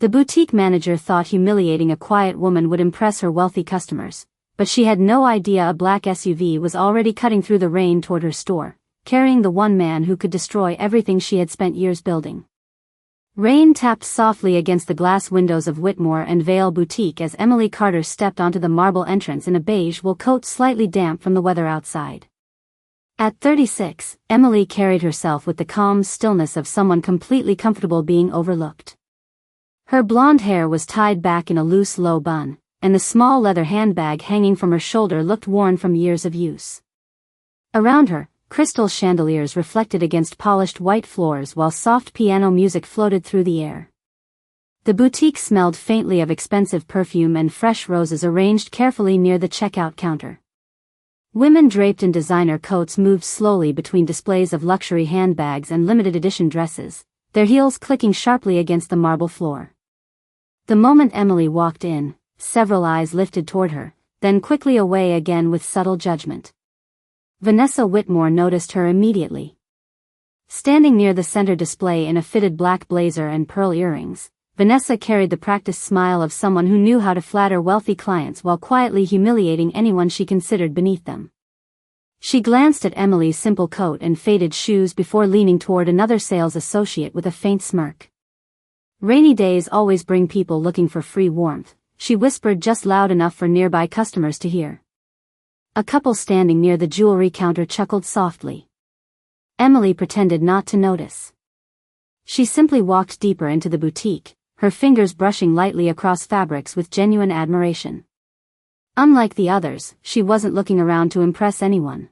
The boutique manager thought humiliating a quiet woman would impress her wealthy customers, but she had no idea a black SUV was already cutting through the rain toward her store, carrying the one man who could destroy everything she had spent years building. Rain tapped softly against the glass windows of Whitmore and Vale Boutique as Emily Carter stepped onto the marble entrance in a beige wool coat slightly damp from the weather outside. At 36, Emily carried herself with the calm stillness of someone completely comfortable being overlooked. Her blonde hair was tied back in a loose low bun, and the small leather handbag hanging from her shoulder looked worn from years of use. Around her, crystal chandeliers reflected against polished white floors while soft piano music floated through the air. The boutique smelled faintly of expensive perfume and fresh roses arranged carefully near the checkout counter. Women draped in designer coats moved slowly between displays of luxury handbags and limited edition dresses, their heels clicking sharply against the marble floor. The moment Emily walked in, several eyes lifted toward her, then quickly away again with subtle judgment. Vanessa Whitmore noticed her immediately. Standing near the center display in a fitted black blazer and pearl earrings, Vanessa carried the practiced smile of someone who knew how to flatter wealthy clients while quietly humiliating anyone she considered beneath them. She glanced at Emily's simple coat and faded shoes before leaning toward another sales associate with a faint smirk. "Rainy days always bring people looking for free warmth," she whispered just loud enough for nearby customers to hear. A couple standing near the jewelry counter chuckled softly. Emily pretended not to notice. She simply walked deeper into the boutique, her fingers brushing lightly across fabrics with genuine admiration. Unlike the others, she wasn't looking around to impress anyone.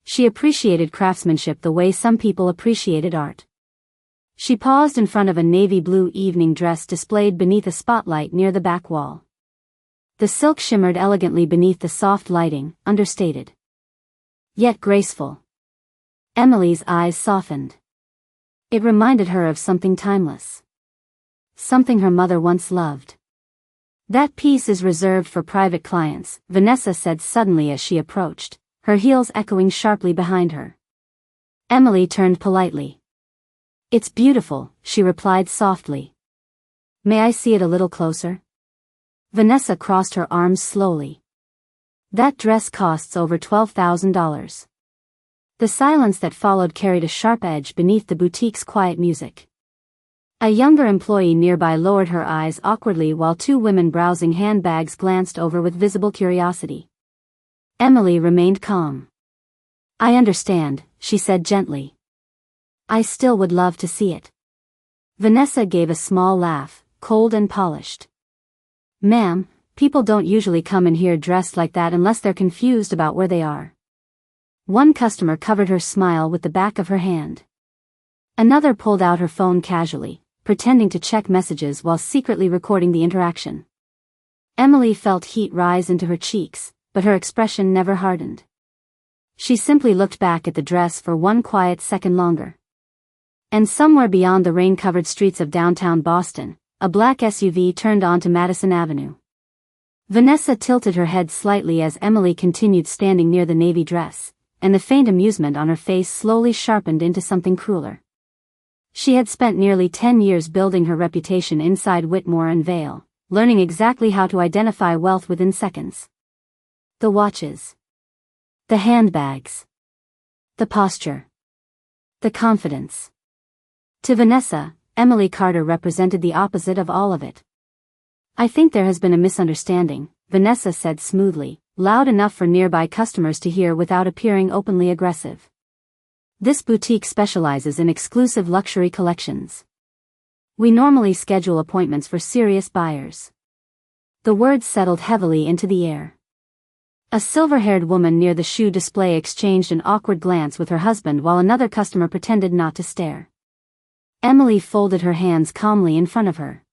She appreciated craftsmanship the way some people appreciated art. She paused in front of a navy blue evening dress displayed beneath a spotlight near the back wall. The silk shimmered elegantly beneath the soft lighting, understated, yet graceful. Emily's eyes softened. It reminded her of something timeless. Something her mother once loved. "That piece is reserved for private clients," Vanessa said suddenly as she approached, her heels echoing sharply behind her. Emily turned politely. "It's beautiful," she replied softly. "May I see it a little closer?" Vanessa crossed her arms slowly. "That dress costs over $12,000. The silence that followed carried a sharp edge beneath the boutique's quiet music. A younger employee nearby lowered her eyes awkwardly while two women browsing handbags glanced over with visible curiosity. Emily remained calm. "I understand," she said gently. "I still would love to see it." Vanessa gave a small laugh, cold and polished. "Ma'am, people don't usually come in here dressed like that unless they're confused about where they are." One customer covered her smile with the back of her hand. Another pulled out her phone casually, pretending to check messages while secretly recording the interaction. Emily felt heat rise into her cheeks, but her expression never hardened. She simply looked back at the dress for one quiet second longer. And somewhere beyond the rain-covered streets of downtown Boston, a black SUV turned onto Madison Avenue. Vanessa tilted her head slightly as Emily continued standing near the navy dress, and the faint amusement on her face slowly sharpened into something crueler. She had spent nearly 10 years building her reputation inside Whitmore and Vale, learning exactly how to identify wealth within seconds. The watches. The handbags. The posture. The confidence. To Vanessa, Emily Carter represented the opposite of all of it. "I think there has been a misunderstanding," Vanessa said smoothly, loud enough for nearby customers to hear without appearing openly aggressive. "This boutique specializes in exclusive luxury collections. We normally schedule appointments for serious buyers." The words settled heavily into the air. A silver-haired woman near the shoe display exchanged an awkward glance with her husband while another customer pretended not to stare. Emily folded her hands calmly in front of her.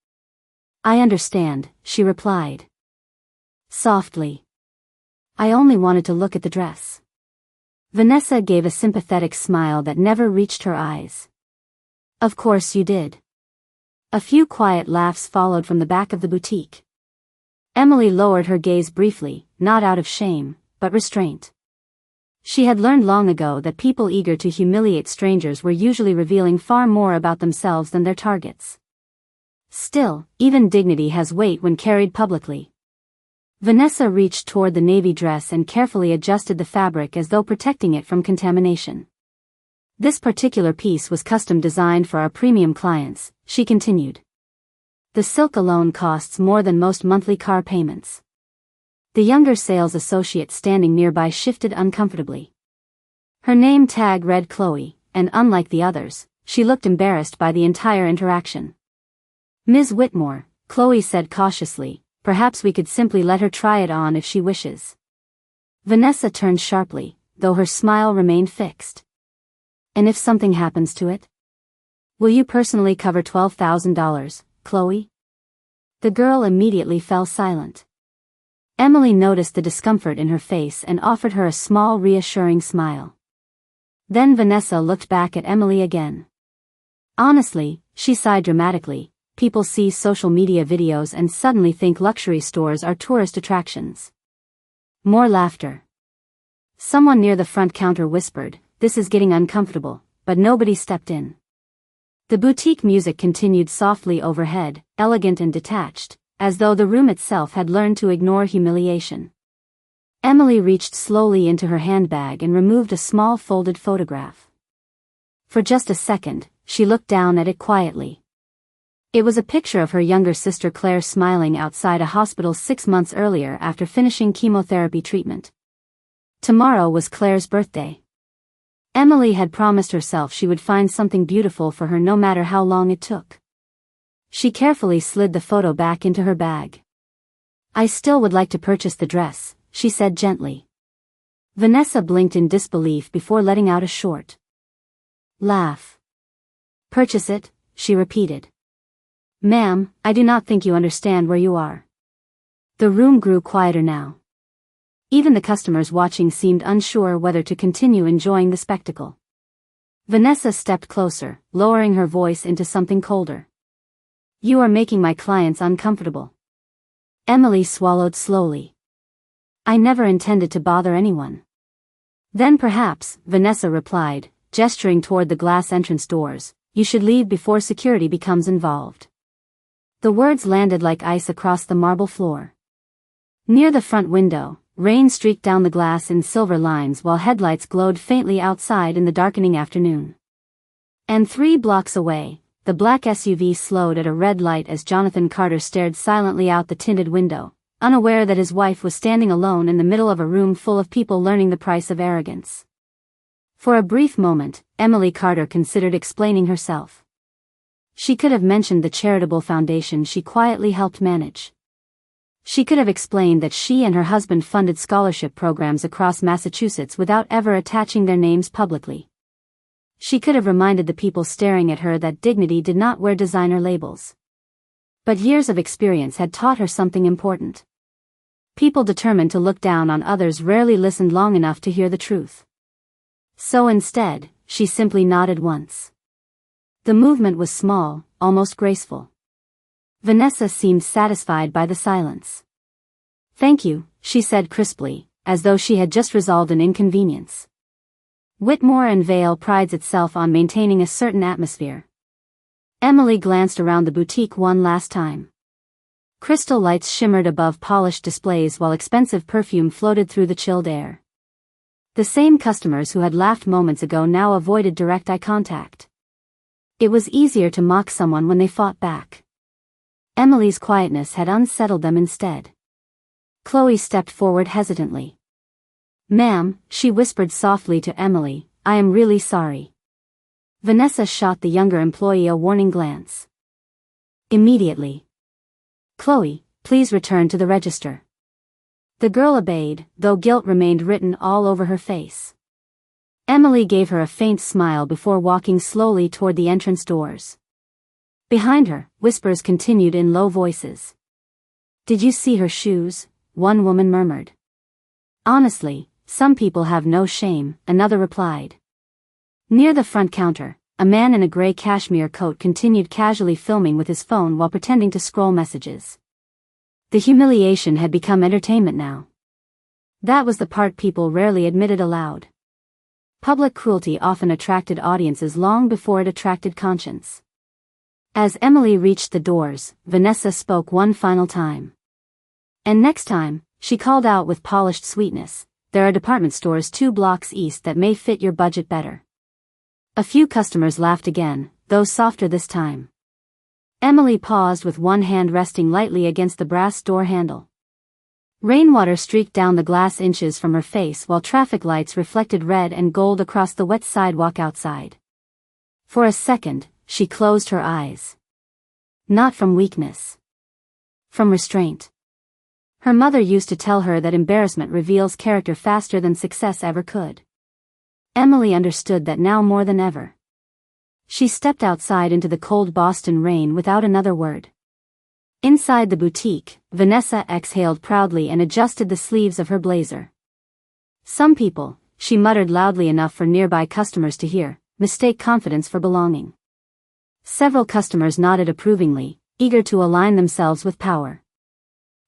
"I understand," she replied softly. "I only wanted to look at the dress." Vanessa gave a sympathetic smile that never reached her eyes. "Of course you did." A few quiet laughs followed from the back of the boutique. Emily lowered her gaze briefly, not out of shame, but restraint. She had learned long ago that people eager to humiliate strangers were usually revealing far more about themselves than their targets. Still, even dignity has weight when carried publicly. Vanessa reached toward the navy dress and carefully adjusted the fabric as though protecting it from contamination. This particular piece was custom designed for our premium clients, she continued. The silk alone costs more than most monthly car payments. The younger sales associate standing nearby shifted uncomfortably. Her name tag read Chloe, and unlike the others, she looked embarrassed by the entire interaction. Ms. Whitmore, Chloe said cautiously, perhaps we could simply let her try it on if she wishes. Vanessa turned sharply, though her smile remained fixed. And if something happens to it? Will you personally cover $12,000, Chloe? The girl immediately fell silent. Emily noticed the discomfort in her face and offered her a small reassuring smile. Then Vanessa looked back at Emily again. Honestly, she sighed dramatically, people see social media videos and suddenly think luxury stores are tourist attractions. More laughter. Someone near the front counter whispered, "This is getting uncomfortable," but nobody stepped in. The boutique music continued softly overhead, elegant and detached, as though the room itself had learned to ignore humiliation. Emily reached slowly into her handbag and removed a small folded photograph. For just a second, she looked down at it quietly. It was a picture of her younger sister Claire smiling outside a hospital 6 months earlier after finishing chemotherapy treatment. Tomorrow was Claire's birthday. Emily had promised herself she would find something beautiful for her no matter how long it took. She carefully slid the photo back into her bag. "I still would like to purchase the dress," she said gently. Vanessa blinked in disbelief before letting out a short laugh. "Purchase it," she repeated. "Ma'am, I do not think you understand where you are." The room grew quieter now. Even the customers watching seemed unsure whether to continue enjoying the spectacle. Vanessa stepped closer, lowering her voice into something colder. "You are making my clients uncomfortable." Emily swallowed slowly. "I never intended to bother anyone." "Then perhaps," Vanessa replied, gesturing toward the glass entrance doors, "you should leave before security becomes involved." The words landed like ice across the marble floor. Near the front window, rain streaked down the glass in silver lines while headlights glowed faintly outside in the darkening afternoon. And 3 blocks away, the black SUV slowed at a red light as Jonathan Carter stared silently out the tinted window, unaware that his wife was standing alone in the middle of a room full of people learning the price of arrogance. For a brief moment, Emily Carter considered explaining herself. She could have mentioned the charitable foundation she quietly helped manage. She could have explained that she and her husband funded scholarship programs across Massachusetts without ever attaching their names publicly. She could have reminded the people staring at her that dignity did not wear designer labels. But years of experience had taught her something important. People determined to look down on others rarely listened long enough to hear the truth. So instead, she simply nodded once. The movement was small, almost graceful. Vanessa seemed satisfied by the silence. "Thank you," she said crisply, as though she had just resolved an inconvenience. Whitmore and Vale prides itself on maintaining a certain atmosphere. Emily glanced around the boutique one last time. Crystal lights shimmered above polished displays while expensive perfume floated through the chilled air. The same customers who had laughed moments ago now avoided direct eye contact. It was easier to mock someone when they fought back. Emily's quietness had unsettled them instead. Chloe stepped forward hesitantly. "Ma'am," she whispered softly to Emily, "I am really sorry." Vanessa shot the younger employee a warning glance. Immediately. "Chloe, please return to the register." The girl obeyed, though guilt remained written all over her face. Emily gave her a faint smile before walking slowly toward the entrance doors. Behind her, whispers continued in low voices. "Did you see her shoes?" one woman murmured. "Honestly, some people have no shame," another replied. Near the front counter, a man in a gray cashmere coat continued casually filming with his phone while pretending to scroll messages. The humiliation had become entertainment now. That was the part people rarely admitted aloud. Public cruelty often attracted audiences long before it attracted conscience. As Emily reached the doors, Vanessa spoke one final time. And next time, she called out with polished sweetness, there are department stores 2 blocks east that may fit your budget better. A few customers laughed again, though softer this time. Emily paused with one hand resting lightly against the brass door handle. Rainwater streaked down the glass inches from her face while traffic lights reflected red and gold across the wet sidewalk outside. For a second, she closed her eyes. Not from weakness. From restraint. Her mother used to tell her that embarrassment reveals character faster than success ever could. Emily understood that now more than ever. She stepped outside into the cold Boston rain without another word. Inside the boutique, Vanessa exhaled proudly and adjusted the sleeves of her blazer. Some people, she muttered loudly enough for nearby customers to hear, mistake confidence for belonging. Several customers nodded approvingly, eager to align themselves with power.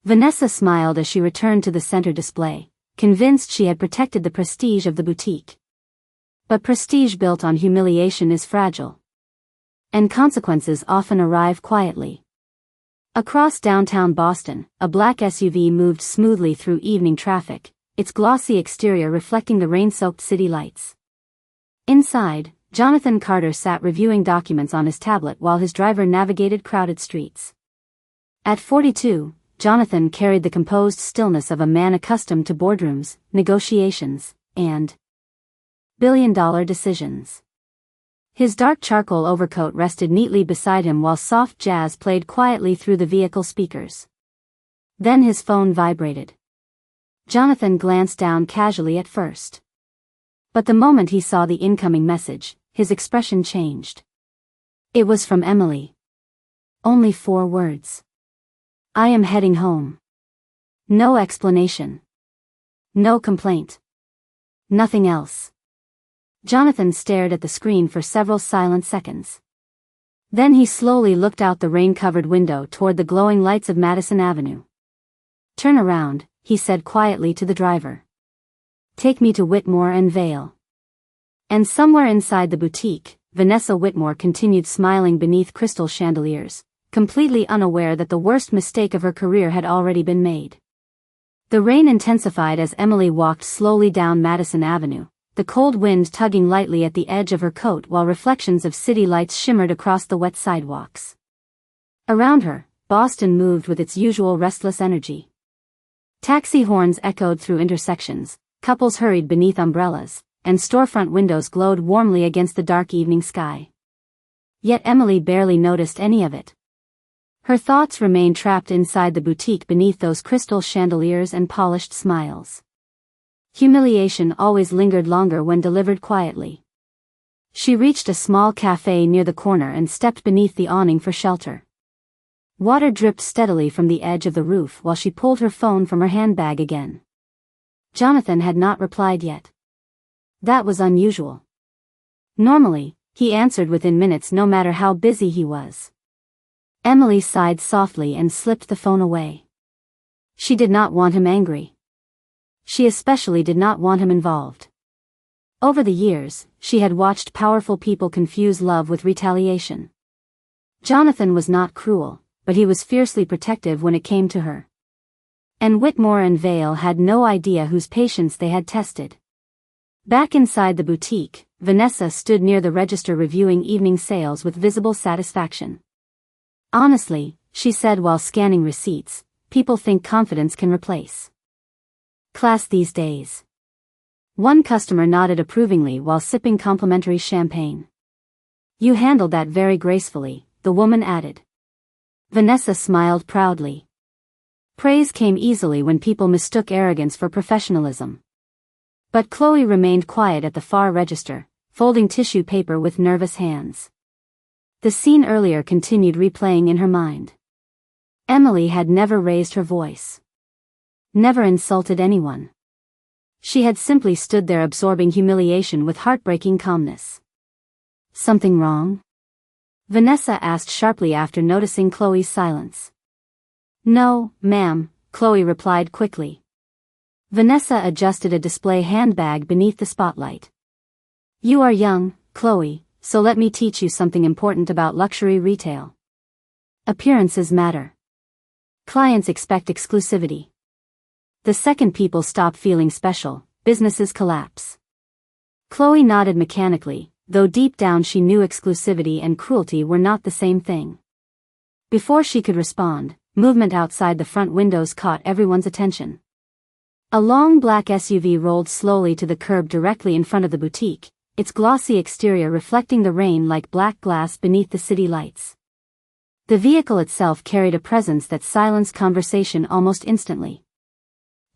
Vanessa smiled as she returned to the center display, convinced she had protected the prestige of the boutique. But prestige built on humiliation is fragile. And consequences often arrive quietly. Across downtown Boston, a black SUV moved smoothly through evening traffic, its glossy exterior reflecting the rain-soaked city lights. Inside, Jonathan Carter sat reviewing documents on his tablet while his driver navigated crowded streets. At 42, Jonathan carried the composed stillness of a man accustomed to boardrooms, negotiations, and billion-dollar decisions. His dark charcoal overcoat rested neatly beside him while soft jazz played quietly through the vehicle speakers. Then his phone vibrated. Jonathan glanced down casually at first. But the moment he saw the incoming message, his expression changed. It was from Emily. Only 4 words. I am heading home. No explanation. No complaint. Nothing else. Jonathan stared at the screen for several silent seconds. Then he slowly looked out the rain-covered window toward the glowing lights of Madison Avenue. Turn around, he said quietly to the driver. Take me to Whitmore and Vale. And somewhere inside the boutique, Vanessa Whitmore continued smiling beneath crystal chandeliers, completely unaware that the worst mistake of her career had already been made. The rain intensified as Emily walked slowly down Madison Avenue, the cold wind tugging lightly at the edge of her coat while reflections of city lights shimmered across the wet sidewalks. Around her, Boston moved with its usual restless energy. Taxi horns echoed through intersections, couples hurried beneath umbrellas, and storefront windows glowed warmly against the dark evening sky. Yet Emily barely noticed any of it. Her thoughts remained trapped inside the boutique beneath those crystal chandeliers and polished smiles. Humiliation always lingered longer when delivered quietly. She reached a small cafe near the corner and stepped beneath the awning for shelter. Water dripped steadily from the edge of the roof while she pulled her phone from her handbag again. Jonathan had not replied yet. That was unusual. Normally, he answered within minutes no matter how busy he was. Emily sighed softly and slipped the phone away. She did not want him angry. She especially did not want him involved. Over the years, she had watched powerful people confuse love with retaliation. Jonathan was not cruel, but he was fiercely protective when it came to her. And Whitmore and Vale had no idea whose patience they had tested. Back inside the boutique, Vanessa stood near the register reviewing evening sales with visible satisfaction. Honestly, she said while scanning receipts, people think confidence can replace class these days. One customer nodded approvingly while sipping complimentary champagne. You handled that very gracefully, the woman added. Vanessa smiled proudly. Praise came easily when people mistook arrogance for professionalism. But Chloe remained quiet at the far register, folding tissue paper with nervous hands. The scene earlier continued replaying in her mind. Emily had never raised her voice. Never insulted anyone. She had simply stood there absorbing humiliation with heartbreaking calmness. Something wrong? Vanessa asked sharply after noticing Chloe's silence. No, ma'am, Chloe replied quickly. Vanessa adjusted a display handbag beneath the spotlight. You are young, Chloe, so let me teach you something important about luxury retail. Appearances matter. Clients expect exclusivity. The second people stop feeling special, businesses collapse. Chloe nodded mechanically, though deep down she knew exclusivity and cruelty were not the same thing. Before she could respond, movement outside the front windows caught everyone's attention. A long black SUV rolled slowly to the curb directly in front of the boutique, its glossy exterior reflecting the rain like black glass beneath the city lights. The vehicle itself carried a presence that silenced conversation almost instantly.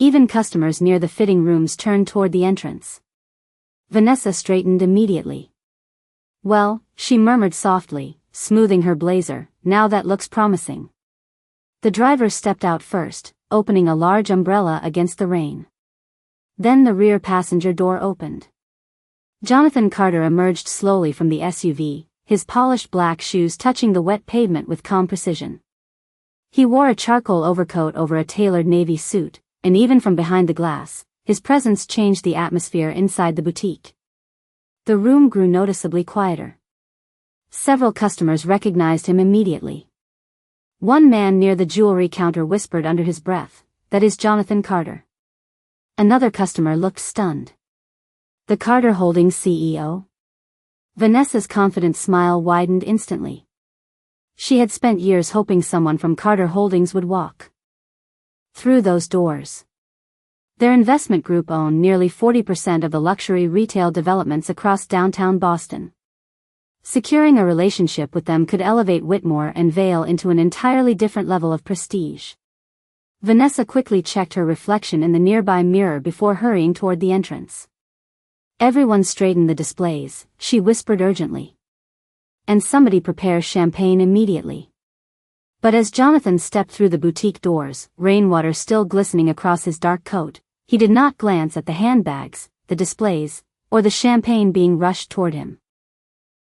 Even customers near the fitting rooms turned toward the entrance. Vanessa straightened immediately. "Well," she murmured softly, smoothing her blazer, "now that looks promising." The driver stepped out first, opening a large umbrella against the rain. Then the rear passenger door opened. Jonathan Carter emerged slowly from the SUV, his polished black shoes touching the wet pavement with calm precision. He wore a charcoal overcoat over a tailored navy suit, and even from behind the glass, his presence changed the atmosphere inside the boutique. The room grew noticeably quieter. Several customers recognized him immediately. One man near the jewelry counter whispered under his breath, "That is Jonathan Carter." Another customer looked stunned. "The Carter Holdings CEO?" Vanessa's confident smile widened instantly. She had spent years hoping someone from Carter Holdings would walk through those doors. Their investment group owned nearly 40% of the luxury retail developments across downtown Boston. Securing a relationship with them could elevate Whitmore and Vale into an entirely different level of prestige. Vanessa quickly checked her reflection in the nearby mirror before hurrying toward the entrance. "Everyone straighten the displays," she whispered urgently. "And somebody prepare champagne immediately." But as Jonathan stepped through the boutique doors, rainwater still glistening across his dark coat, he did not glance at the handbags, the displays, or the champagne being rushed toward him.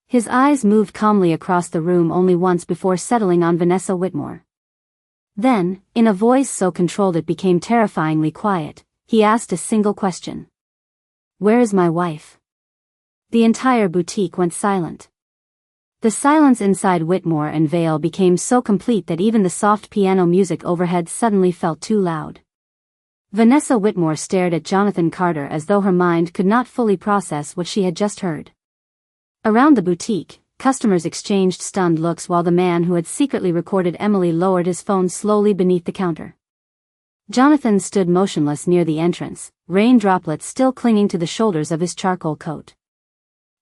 His eyes moved calmly across the room only once before settling on Vanessa Whitmore. Then, in a voice so controlled it became terrifyingly quiet, he asked a single question. "Where is my wife?" The entire boutique went silent. The silence inside Whitmore and Vale became so complete that even the soft piano music overhead suddenly felt too loud. Vanessa Whitmore stared at Jonathan Carter as though her mind could not fully process what she had just heard. Around the boutique, customers exchanged stunned looks while the man who had secretly recorded Emily lowered his phone slowly beneath the counter. Jonathan stood motionless near the entrance, rain droplets still clinging to the shoulders of his charcoal coat.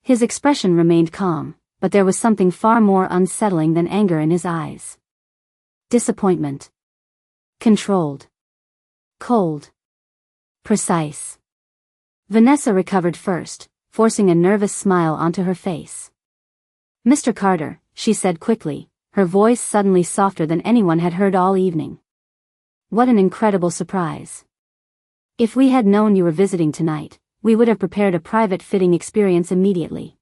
His expression remained calm, but there was something far more unsettling than anger in his eyes. Disappointment. Controlled. Cold. Precise. Vanessa recovered first, forcing a nervous smile onto her face. "Mr. Carter," she said quickly, her voice suddenly softer than anyone had heard all evening. "What an incredible surprise. If we had known you were visiting tonight, we would have prepared a private fitting experience immediately."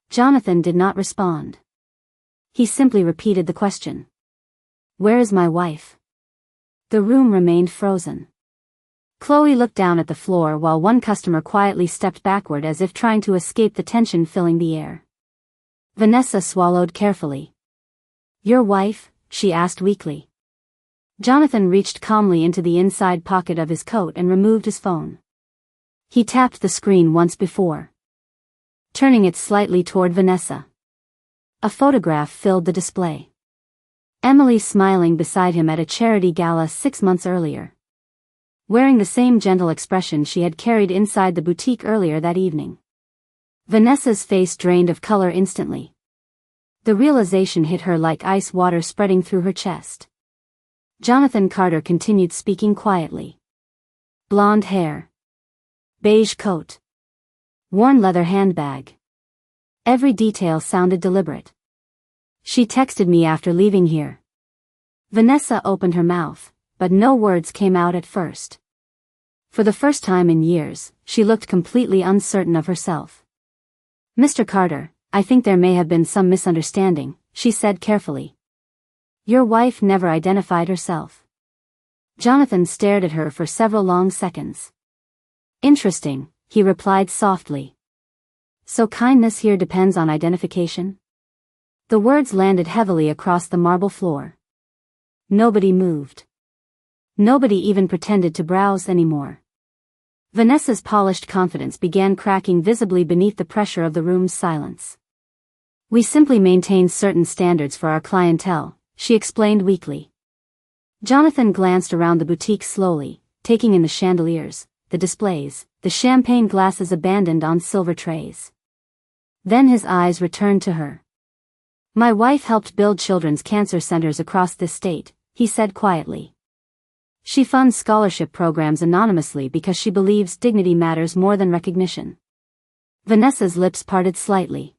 Jonathan did not respond. He simply repeated the question. "Where is my wife?" The room remained frozen. Chloe looked down at the floor while one customer quietly stepped backward as if trying to escape the tension filling the air. Vanessa swallowed carefully. "Your wife?" she asked weakly. Jonathan reached calmly into the inside pocket of his coat and removed his phone. He tapped the screen once before, turning it slightly toward Vanessa. A photograph filled the display. Emily smiling beside him at a charity gala 6 months earlier, wearing the same gentle expression she had carried inside the boutique earlier that evening. Vanessa's face drained of color instantly. The realization hit her like ice water spreading through her chest. Jonathan Carter continued speaking quietly. Blonde hair. Beige coat. Worn leather handbag. Every detail sounded deliberate. "She texted me after leaving here." Vanessa opened her mouth, but no words came out at first. For the first time in years, she looked completely uncertain of herself. "Mr. Carter, I think there may have been some misunderstanding," she said carefully. "Your wife never identified herself." Jonathan stared at her for several long seconds. "Interesting," he replied softly. So kindness here depends on identification? The words landed heavily across the marble floor. Nobody moved. Nobody even pretended to browse anymore. Vanessa's polished confidence began cracking visibly beneath the pressure of the room's silence. We simply maintain certain standards for our clientele, she explained weakly. Jonathan glanced around the boutique slowly, taking in the chandeliers, the displays, the champagne glasses abandoned on silver trays. Then his eyes returned to her. My wife helped build children's cancer centers across this state, he said quietly. She funds scholarship programs anonymously because she believes dignity matters more than recognition. Vanessa's lips parted slightly.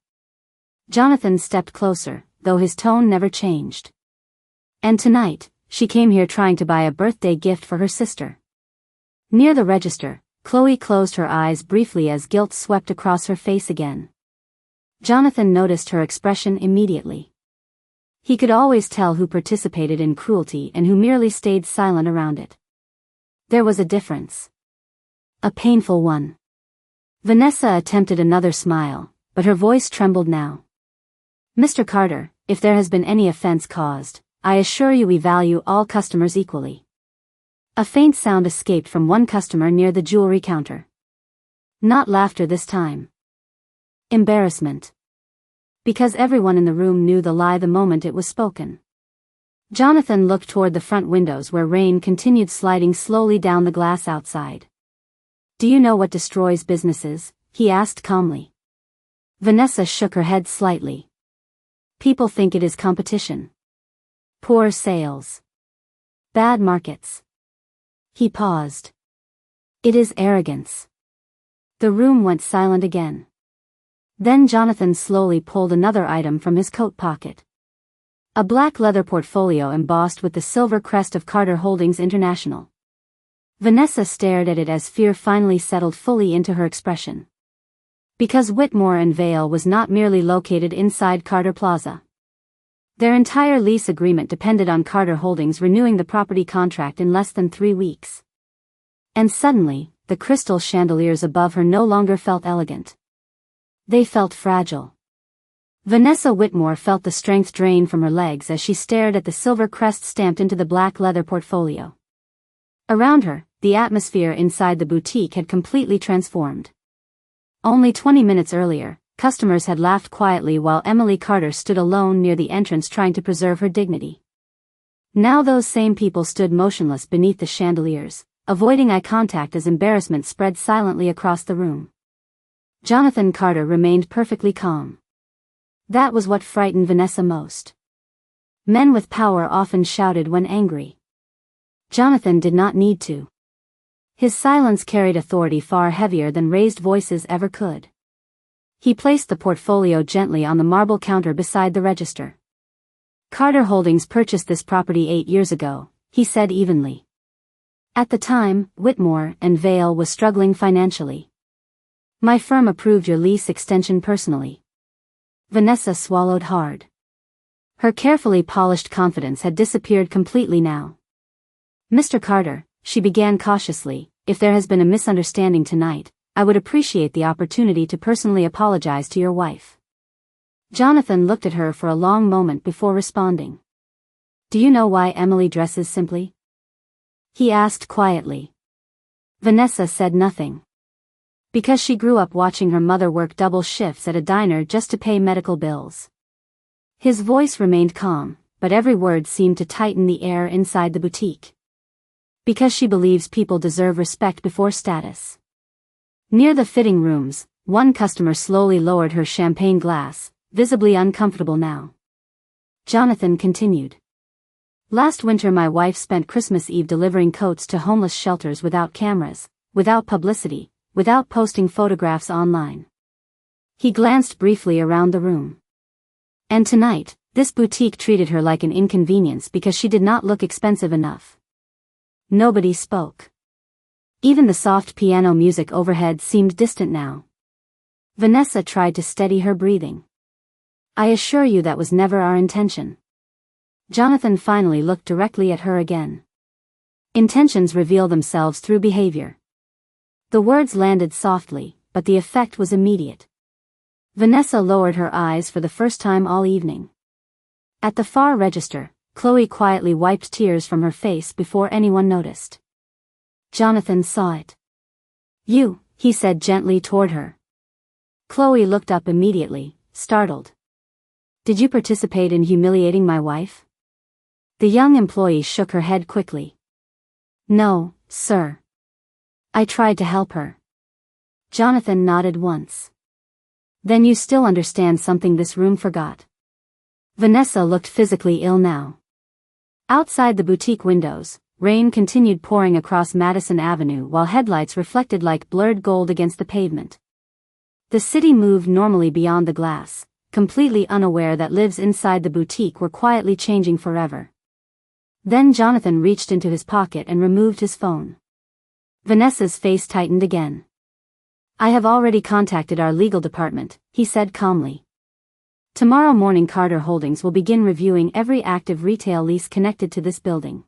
Jonathan stepped closer, though his tone never changed. And tonight, she came here trying to buy a birthday gift for her sister. Near the register, Chloe closed her eyes briefly as guilt swept across her face again. Jonathan noticed her expression immediately. He could always tell who participated in cruelty and who merely stayed silent around it. There was a difference. A painful one. Vanessa attempted another smile, but her voice trembled now. Mr. Carter, if there has been any offense caused, I assure you we value all customers equally. A faint sound escaped from one customer near the jewelry counter. Not laughter this time. Embarrassment. Because everyone in the room knew the lie the moment it was spoken. Jonathan looked toward the front windows where rain continued sliding slowly down the glass outside. Do you know what destroys businesses? He asked calmly. Vanessa shook her head slightly. People think it is competition. Poor sales. Bad markets. He paused. It is arrogance. The room went silent again. Then Jonathan slowly pulled another item from his coat pocket. A black leather portfolio embossed with the silver crest of Carter Holdings International. Vanessa stared at it as fear finally settled fully into her expression. Because Whitmore and Vale was not merely located inside Carter Plaza. Their entire lease agreement depended on Carter Holdings renewing the property contract in less than 3 weeks. And suddenly, the crystal chandeliers above her no longer felt elegant. They felt fragile. Vanessa Whitmore felt the strength drain from her legs as she stared at the silver crest stamped into the black leather portfolio. Around her, the atmosphere inside the boutique had completely transformed. Only 20 minutes earlier, customers had laughed quietly while Emily Carter stood alone near the entrance trying to preserve her dignity. Now those same people stood motionless beneath the chandeliers, avoiding eye contact as embarrassment spread silently across the room. Jonathan Carter remained perfectly calm. That was what frightened Vanessa most. Men with power often shouted when angry. Jonathan did not need to. His silence carried authority far heavier than raised voices ever could. He placed the portfolio gently on the marble counter beside the register. Carter Holdings purchased this property 8 years ago, he said evenly. At the time, Whitmore and Vale was struggling financially. My firm approved your lease extension personally. Vanessa swallowed hard. Her carefully polished confidence had disappeared completely now. Mr. Carter, she began cautiously, if there has been a misunderstanding tonight, I would appreciate the opportunity to personally apologize to your wife. Jonathan looked at her for a long moment before responding. Do you know why Emily dresses simply? He asked quietly. Vanessa said nothing. Because she grew up watching her mother work double shifts at a diner just to pay medical bills. His voice remained calm, but every word seemed to tighten the air inside the boutique. Because she believes people deserve respect before status. Near the fitting rooms, one customer slowly lowered her champagne glass, visibly uncomfortable now. Jonathan continued. Last winter my wife spent Christmas Eve delivering coats to homeless shelters without cameras, without publicity, without posting photographs online. He glanced briefly around the room. And tonight, this boutique treated her like an inconvenience because she did not look expensive enough. Nobody spoke. Even the soft piano music overhead seemed distant now. Vanessa tried to steady her breathing. I assure you that was never our intention. Jonathan finally looked directly at her again. Intentions reveal themselves through behavior. The words landed softly, but the effect was immediate. Vanessa lowered her eyes for the first time all evening. At the far register, Chloe quietly wiped tears from her face before anyone noticed. Jonathan saw it. "You," he said gently toward her. Chloe looked up immediately, startled. "Did you participate in humiliating my wife?" The young employee shook her head quickly. "No, sir. I tried to help her." Jonathan nodded once. "Then you still understand something this room forgot." Vanessa looked physically ill now. Outside the boutique windows, rain continued pouring across Madison Avenue while headlights reflected like blurred gold against the pavement. The city moved normally beyond the glass, completely unaware that lives inside the boutique were quietly changing forever. Then Jonathan reached into his pocket and removed his phone. Vanessa's face tightened again. "I have already contacted our legal department," he said calmly. "Tomorrow morning Carter Holdings will begin reviewing every active retail lease connected to this building."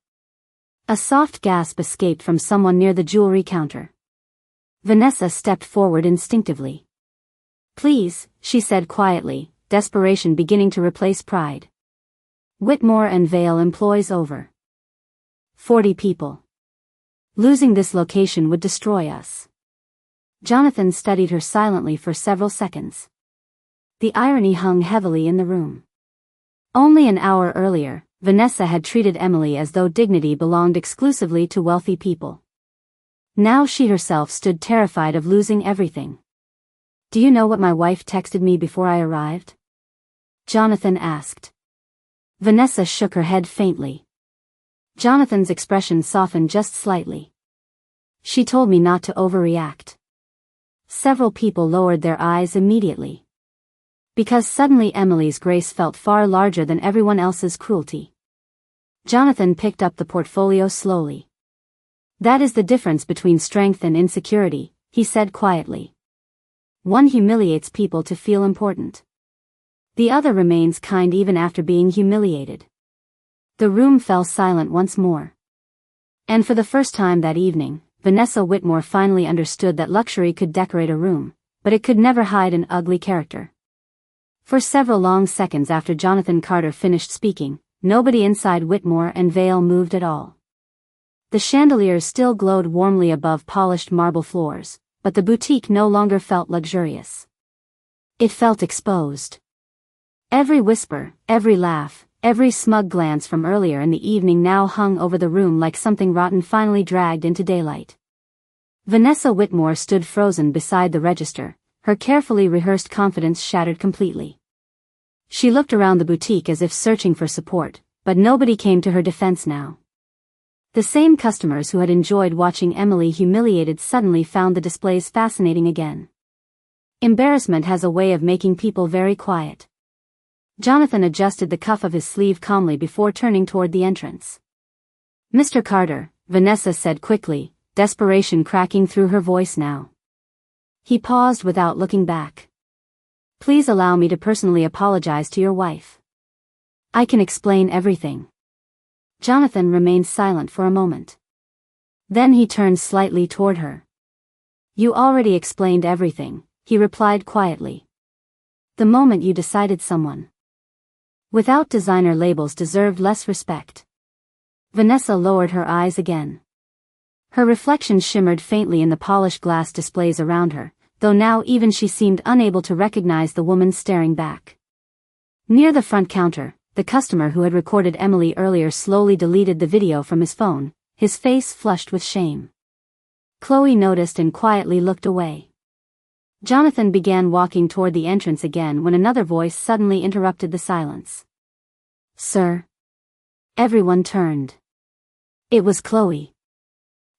A soft gasp escaped from someone near the jewelry counter. Vanessa stepped forward instinctively. "Please," she said quietly, desperation beginning to replace pride. "Whitmore and Vale employs over 40 people. Losing this location would destroy us." Jonathan studied her silently for several seconds. The irony hung heavily in the room. Only an hour earlier, Vanessa had treated Emily as though dignity belonged exclusively to wealthy people. Now she herself stood terrified of losing everything. "Do you know what my wife texted me before I arrived?" Jonathan asked. Vanessa shook her head faintly. Jonathan's expression softened just slightly. "She told me not to overreact." Several people lowered their eyes immediately. Because suddenly Emily's grace felt far larger than everyone else's cruelty. Jonathan picked up the portfolio slowly. "That is the difference between strength and insecurity," he said quietly. "One humiliates people to feel important. The other remains kind even after being humiliated." The room fell silent once more. And for the first time that evening, Vanessa Whitmore finally understood that luxury could decorate a room, but it could never hide an ugly character. For several long seconds after Jonathan Carter finished speaking, nobody inside Whitmore and Vale moved at all. The chandeliers still glowed warmly above polished marble floors, but the boutique no longer felt luxurious. It felt exposed. Every whisper, every laugh, every smug glance from earlier in the evening now hung over the room like something rotten finally dragged into daylight. Vanessa Whitmore stood frozen beside the register, her carefully rehearsed confidence shattered completely. She looked around the boutique as if searching for support, but nobody came to her defense now. The same customers who had enjoyed watching Emily humiliated suddenly found the displays fascinating again. Embarrassment has a way of making people very quiet. Jonathan adjusted the cuff of his sleeve calmly before turning toward the entrance. "Mr. Carter," Vanessa said quickly, desperation cracking through her voice now. He paused without looking back. "Please allow me to personally apologize to your wife. I can explain everything." Jonathan remained silent for a moment. Then he turned slightly toward her. "You already explained everything," he replied quietly. "The moment you decided someone without designer labels deserved less respect." Vanessa lowered her eyes again. Her reflection shimmered faintly in the polished glass displays around her, though now even she seemed unable to recognize the woman staring back. Near the front counter, the customer who had recorded Emily earlier slowly deleted the video from his phone, his face flushed with shame. Chloe noticed and quietly looked away. Jonathan began walking toward the entrance again when another voice suddenly interrupted the silence. "Sir?" Everyone turned. It was Chloe.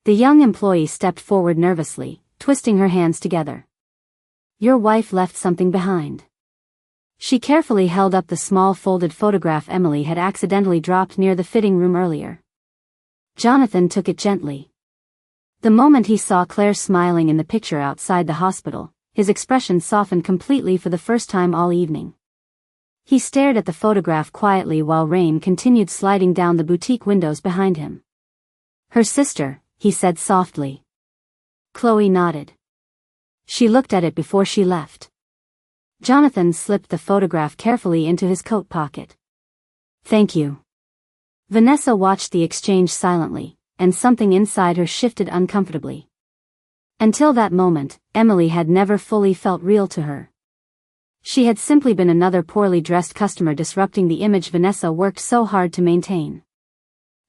The young employee stepped forward nervously, twisting her hands together. "Your wife left something behind." She carefully held up the small folded photograph Emily had accidentally dropped near the fitting room earlier. Jonathan took it gently. The moment he saw Claire smiling in the picture outside the hospital, his expression softened completely for the first time all evening. He stared at the photograph quietly while rain continued sliding down the boutique windows behind him. "Her sister," he said softly. Chloe nodded. She looked at it before she left. Jonathan slipped the photograph carefully into his coat pocket. "Thank you." Vanessa watched the exchange silently, and something inside her shifted uncomfortably. Until that moment, Emily had never fully felt real to her. She had simply been another poorly dressed customer disrupting the image Vanessa worked so hard to maintain.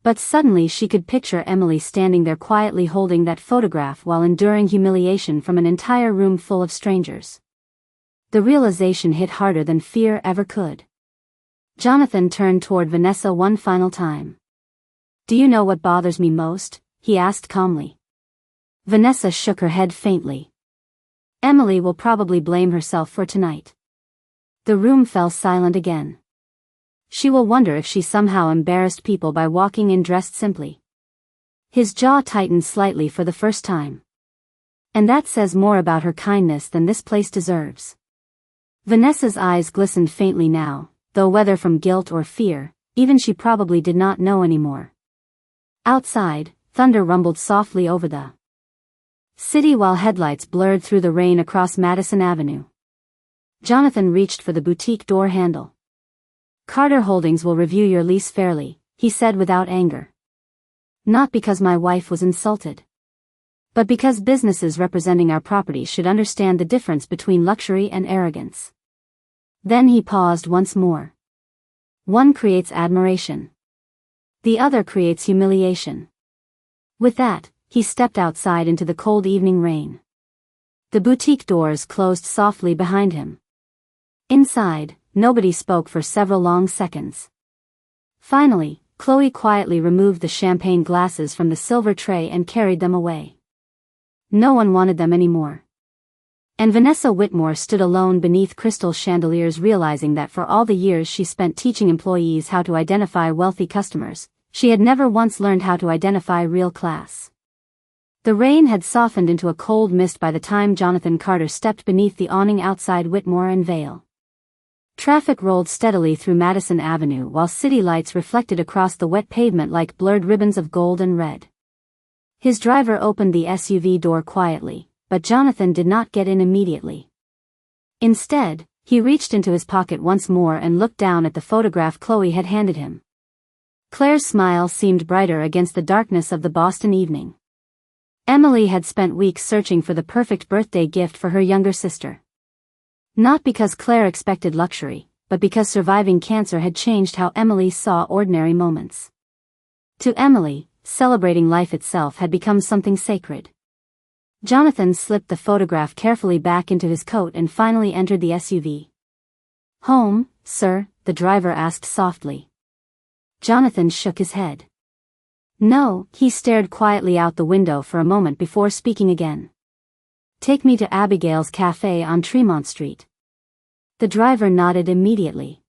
But suddenly she could picture Emily standing there quietly holding that photograph while enduring humiliation from an entire room full of strangers. The realization hit harder than fear ever could. Jonathan turned toward Vanessa one final time. "Do you know what bothers me most?" he asked calmly. Vanessa shook her head faintly. "Emily will probably blame herself for tonight." The room fell silent again. "She will wonder if she somehow embarrassed people by walking in dressed simply." His jaw tightened slightly for the first time. "And that says more about her kindness than this place deserves." Vanessa's eyes glistened faintly now, though whether from guilt or fear, even she probably did not know anymore. Outside, thunder rumbled softly over the city while headlights blurred through the rain across Madison Avenue. Jonathan reached for the boutique door handle. "Carter Holdings will review your lease fairly," he said without anger. "Not because my wife was insulted, but because businesses representing our property should understand the difference between luxury and arrogance." Then he paused once more. "One creates admiration. The other creates humiliation." With that, he stepped outside into the cold evening rain. The boutique doors closed softly behind him. Inside, nobody spoke for several long seconds. Finally, Chloe quietly removed the champagne glasses from the silver tray and carried them away. No one wanted them anymore. And Vanessa Whitmore stood alone beneath crystal chandeliers, realizing that for all the years she spent teaching employees how to identify wealthy customers, she had never once learned how to identify real class. The rain had softened into a cold mist by the time Jonathan Carter stepped beneath the awning outside Whitmore and Vale. Traffic rolled steadily through Madison Avenue while city lights reflected across the wet pavement like blurred ribbons of gold and red. His driver opened the SUV door quietly, but Jonathan did not get in immediately. Instead, he reached into his pocket once more and looked down at the photograph Chloe had handed him. Claire's smile seemed brighter against the darkness of the Boston evening. Emily had spent weeks searching for the perfect birthday gift for her younger sister. Not because Claire expected luxury, but because surviving cancer had changed how Emily saw ordinary moments. To Emily, celebrating life itself had become something sacred. Jonathan slipped the photograph carefully back into his coat and finally entered the SUV. "Home, sir?" the driver asked softly. Jonathan shook his head. "No," he stared quietly out the window for a moment before speaking again. "Take me to Abigail's Cafe on Tremont Street." The driver nodded immediately.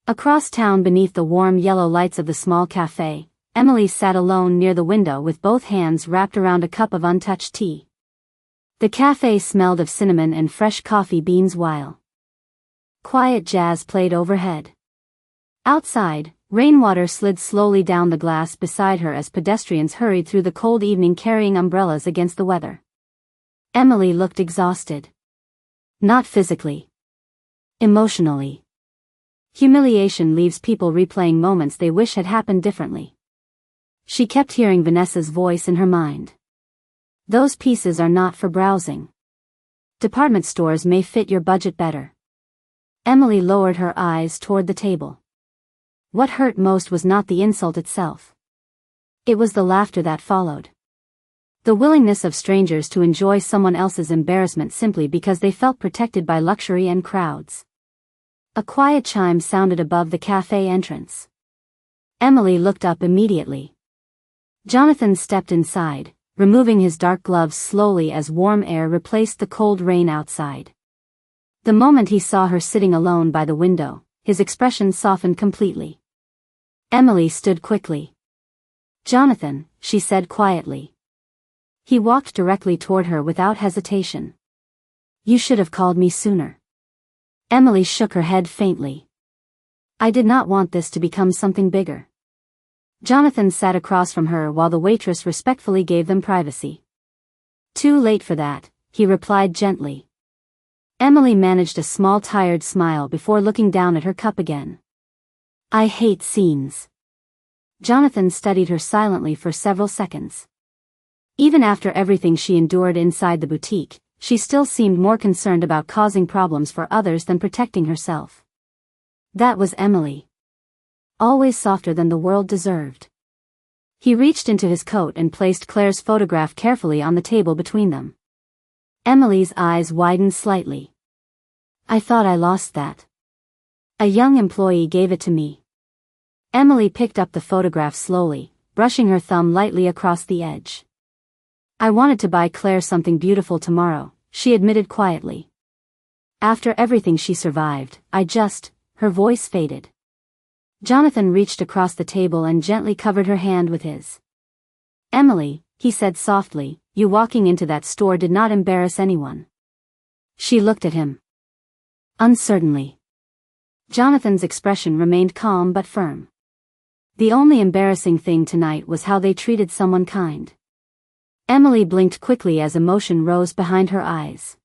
Across town beneath the warm yellow lights of the small cafe, Emily sat alone near the window with both hands wrapped around a cup of untouched tea. The cafe smelled of cinnamon and fresh coffee beans while quiet jazz played overhead. Outside, rainwater slid slowly down the glass beside her as pedestrians hurried through the cold evening carrying umbrellas against the weather. Emily looked exhausted. Not physically. Emotionally. Humiliation leaves people replaying moments they wish had happened differently. She kept hearing Vanessa's voice in her mind. "Those pieces are not for browsing. Department stores may fit your budget better." Emily lowered her eyes toward the table. What hurt most was not the insult itself. It was the laughter that followed. The willingness of strangers to enjoy someone else's embarrassment simply because they felt protected by luxury and crowds. A quiet chime sounded above the cafe entrance. Emily looked up immediately. Jonathan stepped inside, removing his dark gloves slowly as warm air replaced the cold rain outside. The moment he saw her sitting alone by the window, his expression softened completely. Emily stood quickly. "Jonathan," she said quietly. He walked directly toward her without hesitation. "You should have called me sooner." Emily shook her head faintly. "I did not want this to become something bigger." Jonathan sat across from her while the waitress respectfully gave them privacy. "Too late for that," he replied gently. Emily managed a small tired smile before looking down at her cup again. I hate scenes. Jonathan studied her silently for several seconds. Even after everything she endured inside the boutique, she still seemed more concerned about causing problems for others than protecting herself. That was Emily. Always softer than the world deserved. He reached into his coat and placed Claire's photograph carefully on the table between them. Emily's eyes widened slightly. I thought I lost that. A young employee gave it to me. Emily picked up the photograph slowly, brushing her thumb lightly across the edge. I wanted to buy Claire something beautiful tomorrow, she admitted quietly. After everything she survived, her voice faded. Jonathan reached across the table and gently covered her hand with his. Emily, he said softly, you walking into that store did not embarrass anyone. She looked at him. Uncertainly. Jonathan's expression remained calm but firm. The only embarrassing thing tonight was how they treated someone kind. Emily blinked quickly as emotion rose behind her eyes.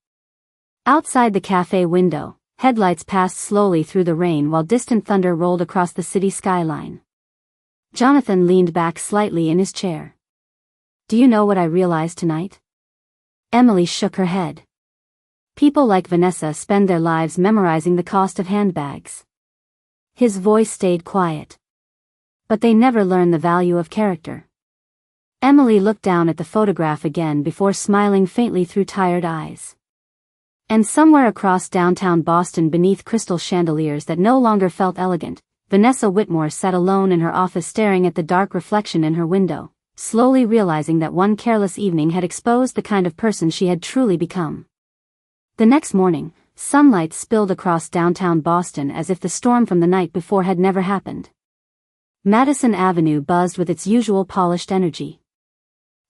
Outside the cafe window, headlights passed slowly through the rain while distant thunder rolled across the city skyline. Jonathan leaned back slightly in his chair. Do you know what I realized tonight? Emily shook her head. People like Vanessa spend their lives memorizing the cost of handbags. His voice stayed quiet. But they never learn the value of character. Emily looked down at the photograph again before smiling faintly through tired eyes. And somewhere across downtown Boston beneath crystal chandeliers that no longer felt elegant, Vanessa Whitmore sat alone in her office staring at the dark reflection in her window, slowly realizing that one careless evening had exposed the kind of person she had truly become. The next morning, sunlight spilled across downtown Boston as if the storm from the night before had never happened. Madison Avenue buzzed with its usual polished energy.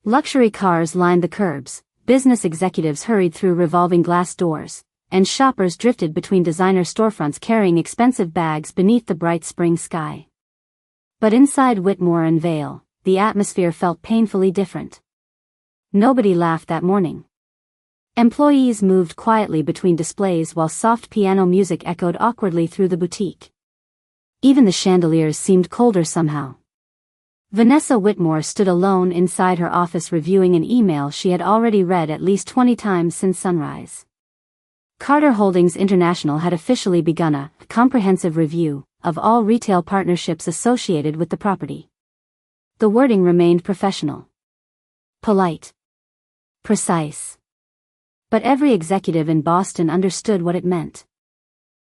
Luxury cars lined the curbs, business executives hurried through revolving glass doors, and shoppers drifted between designer storefronts carrying expensive bags beneath the bright spring sky. But inside Whitmore and Vale, the atmosphere felt painfully different. Nobody laughed that morning. Employees moved quietly between displays while soft piano music echoed awkwardly through the boutique. Even the chandeliers seemed colder somehow. Vanessa Whitmore stood alone inside her office reviewing an email she had already read at least 20 times since sunrise. Carter Holdings International had officially begun a comprehensive review of all retail partnerships associated with the property. The wording remained professional. Polite. Precise. But every executive in Boston understood what it meant.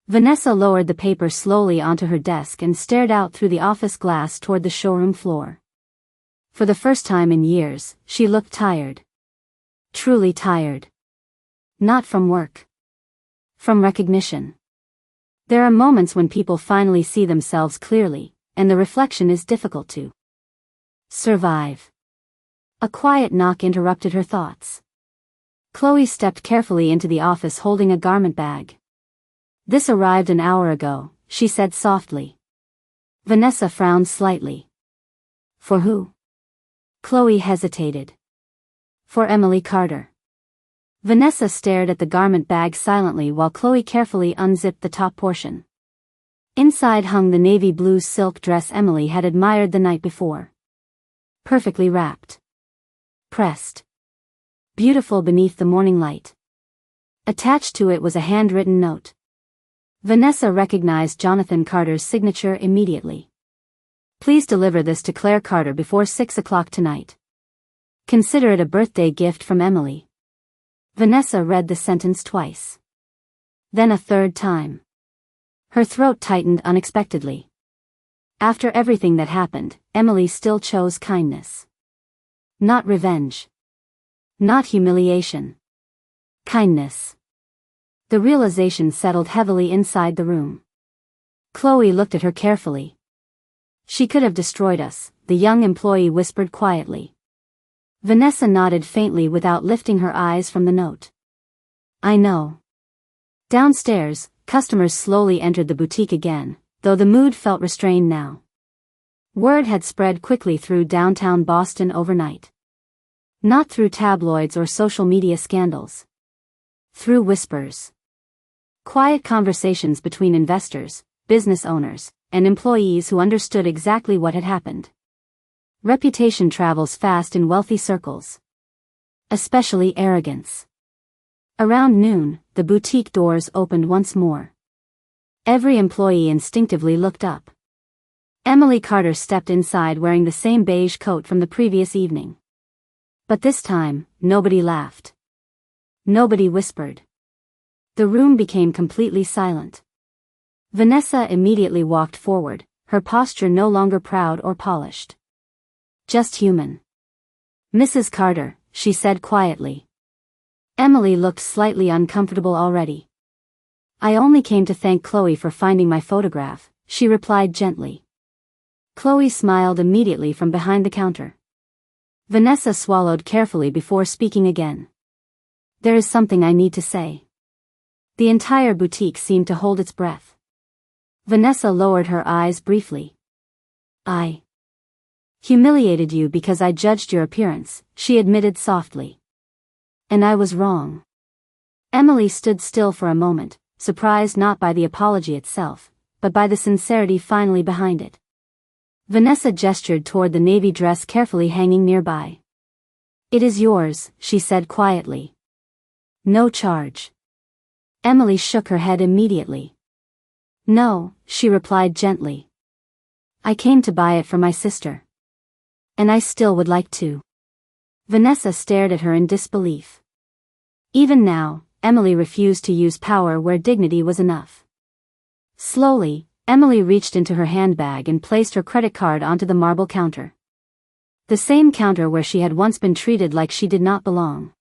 Vanessa lowered the paper slowly onto her desk and stared out through the office glass toward the showroom floor. For the first time in years, she looked tired. Truly tired. Not from work. From recognition. There are moments when people finally see themselves clearly, and the reflection is difficult to survive. A quiet knock interrupted her thoughts. Chloe stepped carefully into the office holding a garment bag. This arrived an hour ago, she said softly. Vanessa frowned slightly. For who? Chloe hesitated. For Emily Carter. Vanessa stared at the garment bag silently while Chloe carefully unzipped the top portion. Inside hung the navy blue silk dress Emily had admired the night before. Perfectly wrapped. Pressed. Beautiful beneath the morning light. Attached to it was a handwritten note. Vanessa recognized Jonathan Carter's signature immediately. Please deliver this to Claire Carter before 6 o'clock tonight. Consider it a birthday gift from Emily. Vanessa read the sentence twice. Then a third time. Her throat tightened unexpectedly. After everything that happened, Emily still chose kindness. Not revenge. Not humiliation. Kindness. The realization settled heavily inside the room. Chloe looked at her carefully. She could have destroyed us, the young employee whispered quietly. Vanessa nodded faintly without lifting her eyes from the note. I know. Downstairs, customers slowly entered the boutique again, though the mood felt restrained now. Word had spread quickly through downtown Boston overnight. Not through tabloids or social media scandals. Through whispers. Quiet conversations between investors, business owners, and employees who understood exactly what had happened. Reputation travels fast in wealthy circles. Especially arrogance. Around noon, the boutique doors opened once more. Every employee instinctively looked up. Emily Carter stepped inside wearing the same beige coat from the previous evening. But this time, nobody laughed. Nobody whispered. The room became completely silent. Vanessa immediately walked forward, her posture no longer proud or polished. Just human. "Mrs. Carter," she said quietly. Emily looked slightly uncomfortable already. "I only came to thank Chloe for finding my photograph," she replied gently. Chloe smiled immediately from behind the counter. Vanessa swallowed carefully before speaking again. "There is something I need to say." The entire boutique seemed to hold its breath. Vanessa lowered her eyes briefly. "I humiliated you because I judged your appearance," she admitted softly. "And I was wrong." Emily stood still for a moment, surprised not by the apology itself, but by the sincerity finally behind it. Vanessa gestured toward the navy dress carefully hanging nearby. "It is yours," she said quietly. "No charge." Emily shook her head immediately. "No," she replied gently. "I came to buy it for my sister. And I still would like to." Vanessa stared at her in disbelief. Even now, Emily refused to use power where dignity was enough. Slowly, Emily reached into her handbag and placed her credit card onto the marble counter. The same counter where she had once been treated like she did not belong.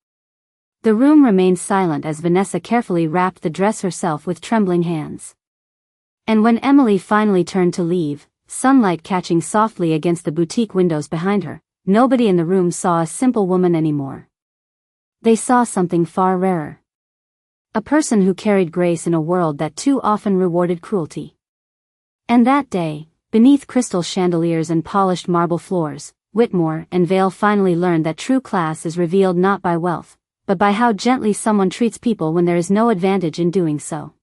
The room remained silent as Vanessa carefully wrapped the dress herself with trembling hands. And when Emily finally turned to leave, sunlight catching softly against the boutique windows behind her, nobody in the room saw a simple woman anymore. They saw something far rarer. A person who carried grace in a world that too often rewarded cruelty. And that day, beneath crystal chandeliers and polished marble floors, Whitmore and Vale finally learned that true class is revealed not by wealth, but by how gently someone treats people when there is no advantage in doing so.